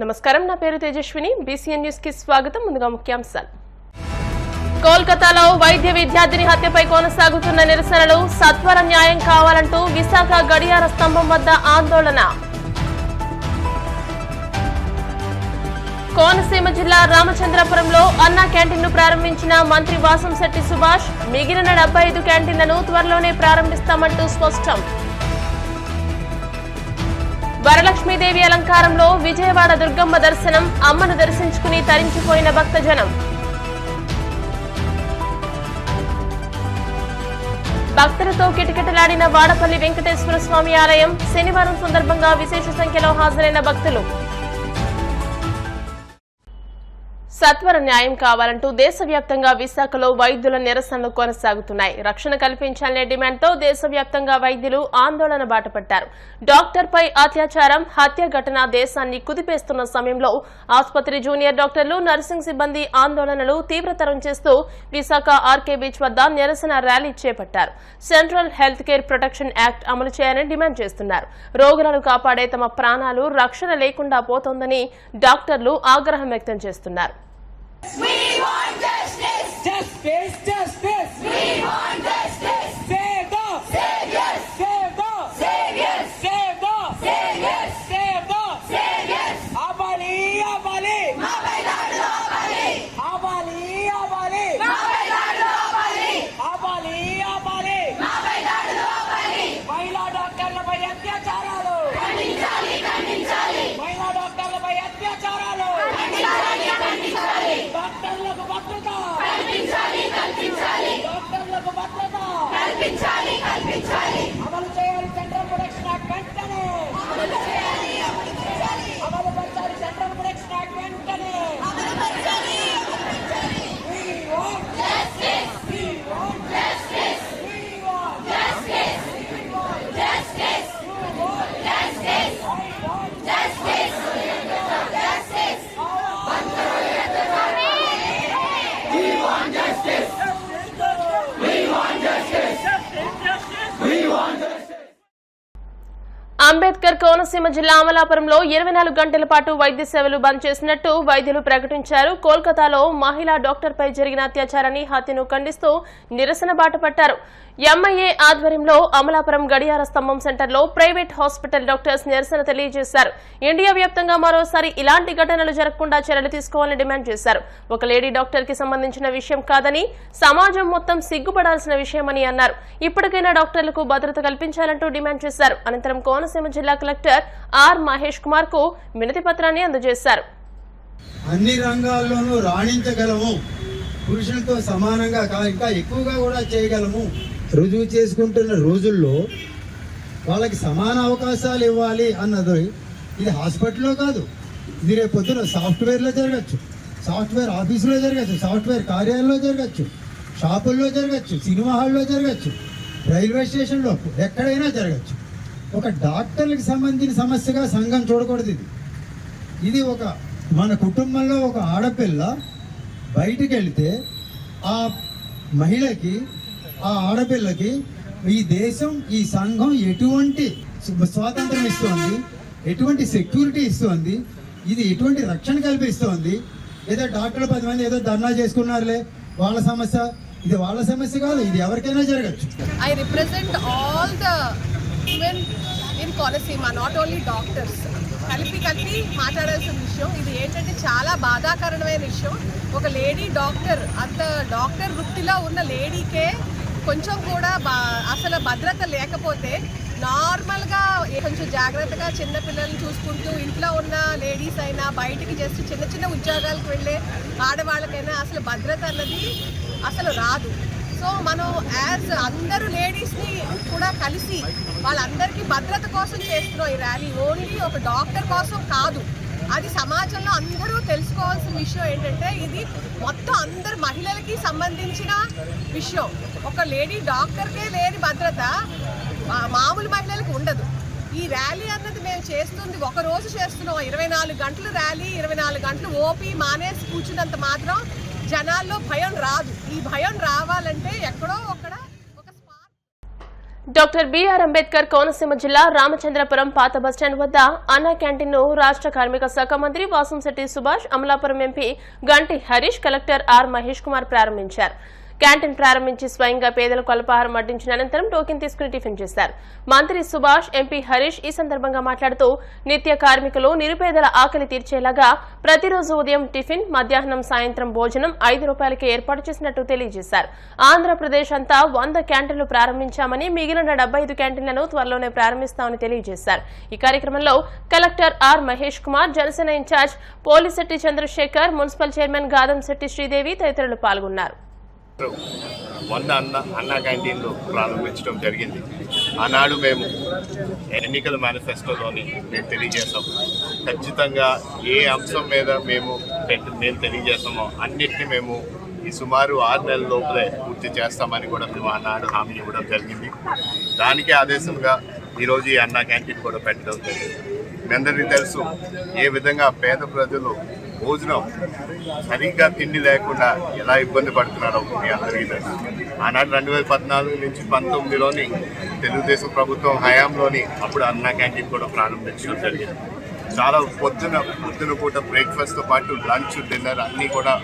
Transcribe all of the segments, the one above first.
నమస్కారం, నా పేరు తేజస్విని. బీసీఎన్ న్యూస్ కి స్వాగతం. ముందుగా ముఖ్యాంశాలు. కోల్కతాలో వైద్య విద్యార్థిని హత్యపై కొనసాగుతున్న నిరసనలు, సత్వర న్యాయం కావాలంటూ విశాఖ గడియార స్తంభం వద్ద ఆందోళన. కోనసీమ జిల్లా రామచంద్రపురంలో అన్నా క్యాంటీన్ను ప్రారంభించిన మంత్రి వాసంశెట్టి సుభాష్, మిగిలిన 75 క్యాంటీన్లను త్వరలోనే ప్రారంభిస్తామంటూ స్పష్టం. వరలక్ష్మీదేవి అలంకారంలో విజయవాడ దుర్గమ్మ దర్శనం, అమ్మను దర్శించుకుని తరించిపోయిన భక్తజనం. భక్తులతో కిటకిటలాడిన వాడపల్లి వెంకటేశ్వర స్వామి ఆలయం, శనివారం సందర్భంగా విశేష సంఖ్యలో హాజరైన భక్తులు. సత్వర న్యాయం కావాలంటూ దేశవ్యాప్తంగా విశాఖలో వైద్యుల నిరసనలు కొనసాగుతున్నాయి. రక్షణ కల్పించాలనే డిమాండ్తో దేశవ్యాప్తంగా వైద్యులు ఆందోళన బాటపట్టారు. డాక్టర్పై అత్యాచారం, హత్య ఘటన దేశాన్ని కుదిపేస్తున్న సమయంలో ఆసుపత్రి జూనియర్ డాక్టర్లు, నర్సింగ్ సిబ్బంది ఆందోళనలు తీవ్రతరం చేస్తూ విశాఖ ఆర్కే బీచ్ వద్ద నిరసన ర్యాలీ చేపట్టారు. Central health care protection act అమలు చేయాలని డిమాండ్ చేస్తున్నారు. రోగులను కాపాడే తమ ప్రాణాలు రక్షణ లేకుండా పోతోందని డాక్టర్లు ఆగ్రహం వ్యక్తం చేస్తున్నారు. We want justice! Justice! Justice! We want justice! Save the saviors! Save the saviors! Save the saviors! Save the saviors! Abali! Abali! Mabailadu abali! Abali! Abali! Mabailadu abali! Abali! Abali! Mabailadu abali! మహిళా డాక్టర్లపై అత్యాచారాలు ఖండించాలి! ఖండించాలి! మహిళా డాక్టర్లపై అత్యాచారాలు ఖండించాలి! ఖండించాలి! డాక్టర్లకు భద్రత కల్పించాలి! కల్పించాలి! డాక్టర్లకు భద్రత కల్పించాలి! కల్పించాలి! అమలు చేయాలి సెంట్రల్ ప్రొటెక్షన్ యాక్ట్ వెంటనే! అమలు చేయాలి! అమలు చేయాలి! అమలు పరచాలి సెంట్రల్ ప్రొటెక్షన్ యాక్ట్ వెంటనే! అమలు పరచాలి! అమలు పరచాలి! We want justice! We want justice! We want justice! We want justice! You want justice! I want justice! Justice! We want justice! We want justice! We want justice! Ambedkar Konaseema జిల్లా అమలాపురంలో 24 గంటల పాటు వైద్య సేవలు బంద్ చేసినట్టు వైద్యులు ప్రకటించారు. కోల్కతాలో మహిళా డాక్టర్పై జరిగిన అత్యాచారాన్ని, హత్యను ఖండిస్తూ నిరసన బాటపట్టారు. ఎంఐఏ ఆధ్వర్యంలో అమలాపురం గడియార స్తంభం సెంటర్లో ప్రైవేట్ హాస్పిటల్ డాక్టర్స్ నిరసన తెలియజేశారు. ఇండియా వ్యాప్తంగా మరోసారి ఇలాంటి ఘటనలు జరగకుండా చర్యలు తీసుకోవాలని డిమాండ్ చేశారు. ఒక లేడీ డాక్టర్ కి సంబంధించిన విషయం కాదని, సమాజం మొత్తం సిగ్గుపడాల్సిన విషయమని అన్నారు. ఇప్పటికైనా డాక్టర్లకు భద్రత కల్పించాలంటూ డిమాండ్ చేశారు. అనంతరం కోనసీమ జిల్లా కలెక్టర్ ఆర్ మహేష్ కుమార్ కు వినతి పత్రాన్ని అందజేశారు. అన్ని రంగాల్లోనూ రాణించగలము, పురుషులతో సమానంగా ఇంకా ఎక్కువగా కూడా చేయగలము రుజువు చేసుకుంటున్న రోజుల్లో వాళ్ళకి సమాన అవకాశాలు ఇవ్వాలి అన్నది ఇది హాస్పిటల్లో కాదు, ఇది రేపు పొద్దున సాఫ్ట్వేర్లో జరగచ్చు, సాఫ్ట్వేర్ ఆఫీసులో జరగచ్చు, సాఫ్ట్వేర్ కార్యాలయంలో జరగచ్చు, షాపుల్లో జరగచ్చు, సినిమా హాల్లో జరగచ్చు, రైల్వే స్టేషన్లో ఎక్కడైనా జరగచ్చు. ఒక డాక్టర్లకు సంబంధించిన సమస్యగా సంఘం చూడకూడదు. ఇది ఒక మన కుటుంబంలో ఒక ఆడపిల్ల బయటికి వెళితే ఆ మహిళకి, ఆ ఆడపిల్లకి ఈ దేశం, ఈ సంఘం ఎటువంటి స్వాతంత్రం ఇస్తోంది, ఎటువంటి సెక్యూరిటీ ఇస్తోంది, ఇది ఎటువంటి రక్షణ కల్పిస్తోంది. ఏదో డాక్టర్లు 10 మంది ఏదో ధర్నా చేసుకున్నారులే వాళ్ళ సమస్య, ఇది వాళ్ళ సమస్య కాదు, ఇది ఎవరికైనా జరగచ్చు. I represent all the women in Konaseema, not only doctors. కలిపి మాట్లాడాల్సిన విషయం ఇది. ఏంటంటే చాలా బాధాకరమైన విషయం. ఒక లేడీ డాక్టర్, అంత డాక్టర్ వృత్తిలో ఉన్న లేడీకే కొంచెం కూడా అసలు భద్రత లేకపోతే, నార్మల్గా కొంచెం జాగ్రత్తగా చిన్నపిల్లల్ని చూసుకుంటూ ఇంట్లో ఉన్న లేడీస్ అయినా, బయటికి జస్ట్ చిన్న ఉద్యోగాలకు వెళ్ళే ఆడవాళ్ళకైనా అసలు భద్రత అన్నది అసలు రాదు. సో మనం యాజ్ అందరూ లేడీస్ని కూడా కలిసి వాళ్ళందరికీ భద్రత కోసం చేస్తున్నాం ఈ ర్యాలీ. ఓన్లీ ఒక డాక్టర్ కోసం కాదు, అది సమాజంలో అందరూ తెలుసుకోవాల్సిన విషయం. ఏంటంటే ఇది మొత్తం అందరు మహిళలకి సంబంధించిన విషయం. ఒక లేడీ డాక్టర్కే లేని భద్రత మామూలు మహిళలకు ఉండదు. ఈ ర్యాలీ అన్నది మేము చేస్తుంది ఒక రోజు చేస్తున్నాం. 24 గంటలు ర్యాలీ, 24 గంటలు ఓపీ మానేసి కూర్చున్నంత మాత్రం జనాల్లో భయం రాదు. ఈ భయం రావాలంటే ఎక్కడో ఒక డాక్టర్ బిఆర్ అంబేద్కర్ కోనసీమ జిల్లా రామచంద్రపురం పాత బస్టాండ్ వద్ద అన్నా క్యాంటీన్ ను రాష్ట్ర కార్మిక శాఖ మంత్రి వాసంశెట్టి సుభాష్, అమలాపురం ఎంపీ గంటి హరీష్, కలెక్టర్ ఆర్ మహేష్ కుమార్ ప్రారంభించారు. క్యాంటీన్ ప్రారంభించి స్వయంగా పేదలకు అల్పాహారం వడ్డించిన అనంతరం టోకెన్ తీసుకుని టిఫిన్ చేశారు. మంత్రి సుభాష్, ఎంపీ హరీష్ ఈ సందర్భంగా మాట్లాడుతూ నిత్య కార్మికులు, నిరుపేదల ఆకలి తీర్చేలాగా ప్రతిరోజు ఉదయం టిఫిన్, మధ్యాహ్నం, సాయంత్రం భోజనం 5 రూపాయలకి ఏర్పాటు చేసినట్టు తెలియజేశారు. ఆంధ్రప్రదేశ్ అంతా 100 క్యాంటీన్లు ప్రారంభించామని, మిగిలిన 75 క్యాంటీన్లను త్వరలోనే ప్రారంభిస్తామని తెలియజేశారు. ఈ కార్యక్రమంలో collector R Mahesh Kumar, Janasena incharge Polisetti Chandrasekhar, municipal chairman Gadamsetti Sridevi తదితరులు పాల్గొన్నారు. అన్నా క్యాంటీన్లు ప్రారంభించడం జరిగింది. ఆనాడు మేము ఎన్నికల మేనిఫెస్టోలోని మేము తెలియజేసాం, ఖచ్చితంగా ఏ అంశం మీద మేము తెలియజేసామో అన్నిటినీ మేము ఈ సుమారు 6 నెలల లోపలే పూర్తి చేస్తామని కూడా మేము ఆనాడు హామీ ఇవ్వడం జరిగింది. దానికే ఆదేశంగా ఈరోజు ఈ అన్నా క్యాంటీన్ కూడా పెట్టడం జరిగింది. మీ అందరికీ తెలుసు ఏ విధంగా పేద ప్రజలు భోజనం సరిగ్గా తిండి లేకుండా ఎలా ఇబ్బంది పడుతున్నారో మీ అందరికీ తెలుసు. ఆనాడు 2014 నుంచి 19లోని తెలుగుదేశం ప్రభుత్వం హయాంలోని అప్పుడు అన్నా క్యాంటీన్ కూడా ప్రారంభించడం జరిగింది. చాలా పొద్దున పూట బ్రేక్ఫాస్ట్తో పాటు లంచ్, డిన్నర్ అన్నీ కూడా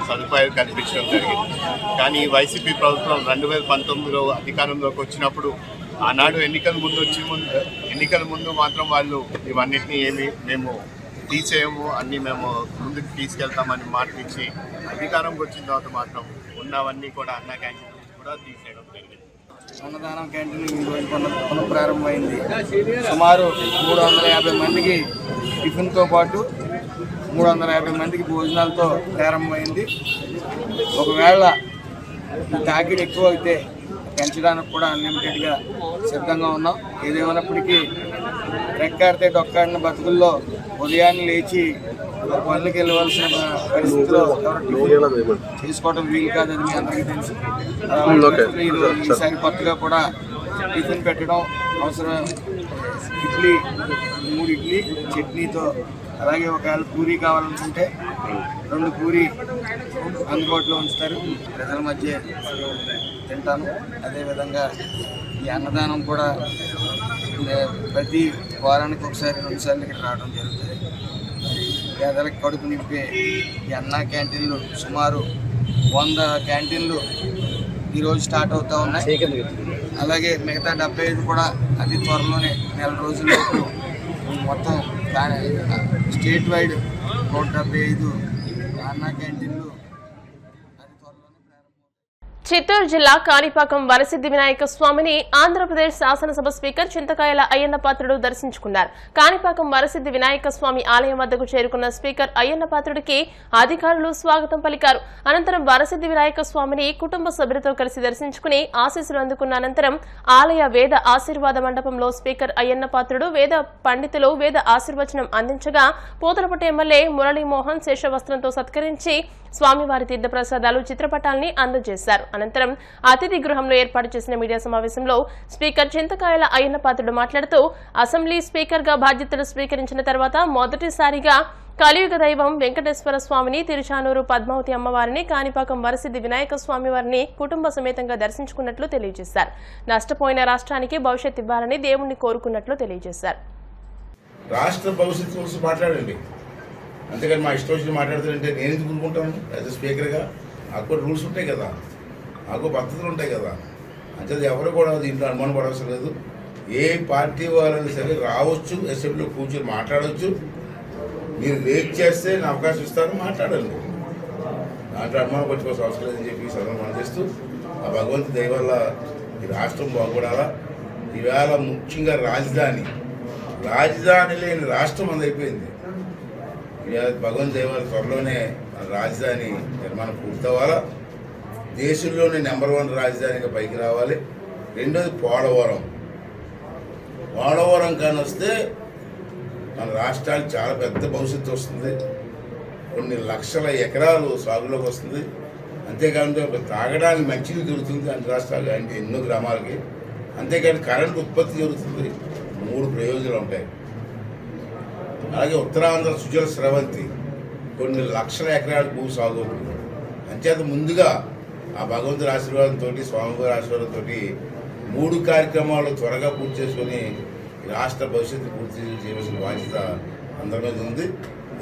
సదుపాయాలు కల్పించడం జరిగింది. కానీ ఈ వైసీపీ ప్రభుత్వం 2019లో అధికారంలోకి వచ్చినప్పుడు ఆనాడు ఎన్నికల ముందు మాత్రం వాళ్ళు ఇవన్నిటినీ మేము తీసేయము, అన్నీ మేము ముందుకు తీసుకెళ్తామని మాట ఇచ్చి అధికారంకి వచ్చిన తర్వాత మాత్రం ఉన్నవన్నీ కూడా అన్నా క్యాంటీన్ కూడా తీసేయడం జరిగింది. అన్నదానం క్యాంటీన్ ఈరోజు పునఃప్రారంభమైంది. సుమారు 350 మందికి టిఫిన్తో పాటు 350 మందికి భోజనాలతో ప్రారంభమైంది. ఒకవేళ తాకిడి ఎక్కువ అయితే పెంచడానికి కూడా అన్లిమిటెడ్గా సిద్ధంగా ఉన్నాం. ఏదేమైనప్పటికీ రెక్కాడితే డొక్కాడిన బతుకుల్లో ఉదయాన్నే లేచి పనులకు వెళ్ళవలసిన పరిస్థితిలో ఎవరు తీసుకోవడం వీలు కాదని మీ అందరికీ తెలుసు. ఈసారి కొత్తగా కూడా టిఫిన్ పెట్టడం అవసరం. ఇడ్లీ 3 ఇడ్లీ చట్నీతో, అలాగే ఒకవేళ పూరీ కావాలనుకుంటే 2 పూరీ అందుబాటులో ఉంచుతారు. ప్రజల మధ్య తింటాను. అదేవిధంగా ఈ అన్నదానం కూడా ప్రతి వారానికి ఒకసారి 2 సార్లు ఇక్కడ రావడం జరుగుతుంది. పేదలకు కడుపు నింపే ఈ అన్నా క్యాంటీన్లు సుమారు 100 క్యాంటీన్లు ఈరోజు స్టార్ట్ అవుతూ ఉన్నాయి. అలాగే మిగతా 75 కూడా అతి త్వరలోనే నెల రోజుల్లోపు మొత్తం స్టేట్ వైడ్ 175 అన్నా క్యాంటీన్లు అతి త్వరలోనే ప్రారంభం. చిత్తూరు జిల్లా కాణిపాకం వరసిద్ధి వినాయక స్వామిని ఆంధ్రప్రదేశ్ శాసనసభ స్పీకర్ చింతకాయల అయ్యన్న పాత్రుడు దర్శించుకున్నారు. కాణిపాకం వరసిద్ధి వినాయక స్వామి ఆలయం వద్దకు చేరుకున్న స్పీకర్ అయ్యన్న పాత్రుడికి అధికారులు స్వాగతం పలికారు. అనంతరం వరసిద్ధి వినాయక స్వామిని కుటుంబ సభ్యులతో కలిసి దర్శించుకుని ఆశీస్సులు అందుకున్న అనంతరం ఆలయ వేద ఆశీర్వాద మండపంలో స్పీకర్ అయ్యన్న పాత్రుడు, వేద పండితులు వేద ఆశీర్వచనం అందించగా పూతలపట్టు ఎమ్మెల్యే మురళీమోహన్ శేషవస్త్రంతో సత్కరించి స్వామివారి తీర్థప్రసాదాలు, చిత్రపటాల్ని అందజేశారు. అనంతరం అతిథి గృహంలో ఏర్పాటు చేసిన మీడియా సమావేశంలో స్పీకర్ చింతకాయల అయ్యన్న పాత్రుడు మాట్లాడుతూ అసెంబ్లీ స్పీకర్ గా బాధ్యతలు స్వీకరించిన తర్వాత మొదటిసారిగా కలియుగ దైవం వెంకటేశ్వర స్వామిని, తిరుచానూరు పద్మావతి అమ్మవారిని, కాణిపాకం వరసిద్ధి వినాయక స్వామి వారిని కుటుంబ సమేతంగా దర్శించుకున్నట్లు తెలియజేశారు. నష్టపోయిన రాష్ట్రానికి భవిష్యత్ ఇవ్వాలని దేవుణ్ణి కోరుకున్నట్లు తెలియజేశారు. రాష్ట్ర భవిష్యత్తు గురించి మాట్లాడండి, అంతేకాని మా ఇష్టం వచ్చి మాట్లాడుతుంటే నేను ఎందుకు ఊరుకుంటాను? యాజ్ ఎ స్పీకర్గా నాకు కూడా రూల్స్ ఉంటాయి కదా, నాకు పద్ధతులు ఉంటాయి కదా. అంటే ఎవరు కూడా దీంట్లో అనుమానం పడవలసిన లేదు. ఏ పార్టీ వాళ్ళని సరే రావచ్చు, అసెంబ్లీలో కూర్చొని మాట్లాడవచ్చు. మీరు వెయిట్ చేస్తే నేను అవకాశం ఇస్తాను, మాట్లాడండి. దాంట్లో అనుమానం పట్టుకోవాల్సిన అవసరం లేదని చెప్పి సందర్భం చేస్తూ ఆ భగవంతు దయ వల్ల ఈ రాష్ట్రం బాగుపడాలా. ఈవేళ ముఖ్యంగా రాజధాని లేని రాష్ట్రం అది అయిపోయింది. భగవంతు దయ వల్ల త్వరలోనే రాజధాని నిర్మాణం పూర్తవ్వాలా. దేశంలోనే నెంబర్ 1 రాజధానిగా పైకి రావాలి. రెండోది పోలవరం కానీ వస్తే మన రాష్ట్రానికి చాలా పెద్ద భవిష్యత్తు వస్తుంది. కొన్ని లక్షల ఎకరాలు సాగులోకి వస్తుంది. అంతేకాకుండా తాగడానికి మంచిది దొరుకుతుంది అన్ని రాష్ట్రాలు, అంటే ఎన్నో గ్రామాలకి. అంతేకాని కరెంటు ఉత్పత్తి జరుగుతుంది. 3 ప్రయోజనాలు ఉంటాయి. అలాగే ఉత్తరాంధ్ర సుజల స్రవంతి కొన్ని లక్షల ఎకరాల భూ సాగు అవుతుంది. అంచేత ముందుగా ఆ భగవంతుడి ఆశీర్వాదంతో, స్వామివారి ఆశీర్వాదంతో 3 కార్యక్రమాలు త్వరగా పూర్తి చేసుకొని రాష్ట్ర భవిష్యత్తు పూర్తి చేయవలసిన బాధ్యత అందరి మీద ఉంది.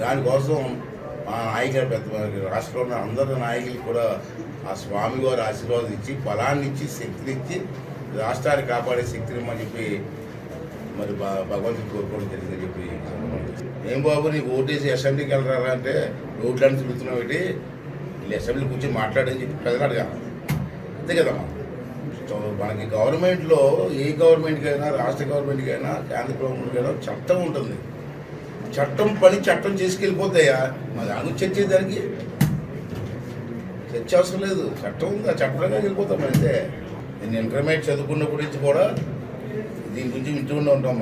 దానికోసం మా నాయకులు పెద్ద రాష్ట్రంలో ఉన్న అందరి నాయకులు కూడా ఆ స్వామివారి ఆశీర్వాదం ఇచ్చి బలాన్ని ఇచ్చి శక్తినిచ్చి రాష్ట్రాన్ని కాపాడే శక్తిని అని చెప్పి మరి భగవంతుడు కోరుకోవడం జరిగిందని చెప్పి ఏం బాబు నీకు ఓటేసి అసెంబ్లీకి వెళ్ళరా అంటే రోడ్లన్నీ తిరుగుతున్నావు ఏంటి వీళ్ళు అసెంబ్లీ కూర్చొని మాట్లాడని చెప్పి ప్రజలు అడగాలి. అంతే కదమ్మా. మనకి గవర్నమెంట్లో ఏ గవర్నమెంట్కైనా రాష్ట్ర గవర్నమెంట్కైనా కేంద్ర గవర్నమెంట్కైనా చట్టం ఉంటుంది. చట్టం పని చట్టం చేసుకెళ్ళిపోతాయా మరి దాని చర్చేదానికి చర్చ అవసరం లేదు. చట్టం ఉంది, ఆ చట్టంగా వెళ్ళిపోతాం. అయితే నేను ఇంటర్మీడియట్ చదువుకున్నప్పటి నుంచి కూడా దీని గురించి వింటూనే ఉంటాం.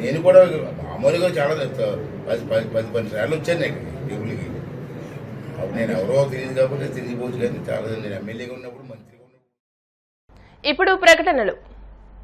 నేను కూడా మామూలుగా చాలా 10 సార్లు వచ్చాను నేను టేబుల్కి. నేను ఎవరో తెలియదు కాబట్టి తిరిగిపోవచ్చు, కానీ చాలా నేను ఎమ్మెల్యేగా ఉన్నప్పుడు మంత్రిగా ఉన్నప్పుడు. ఇప్పుడు ప్రకటనలు.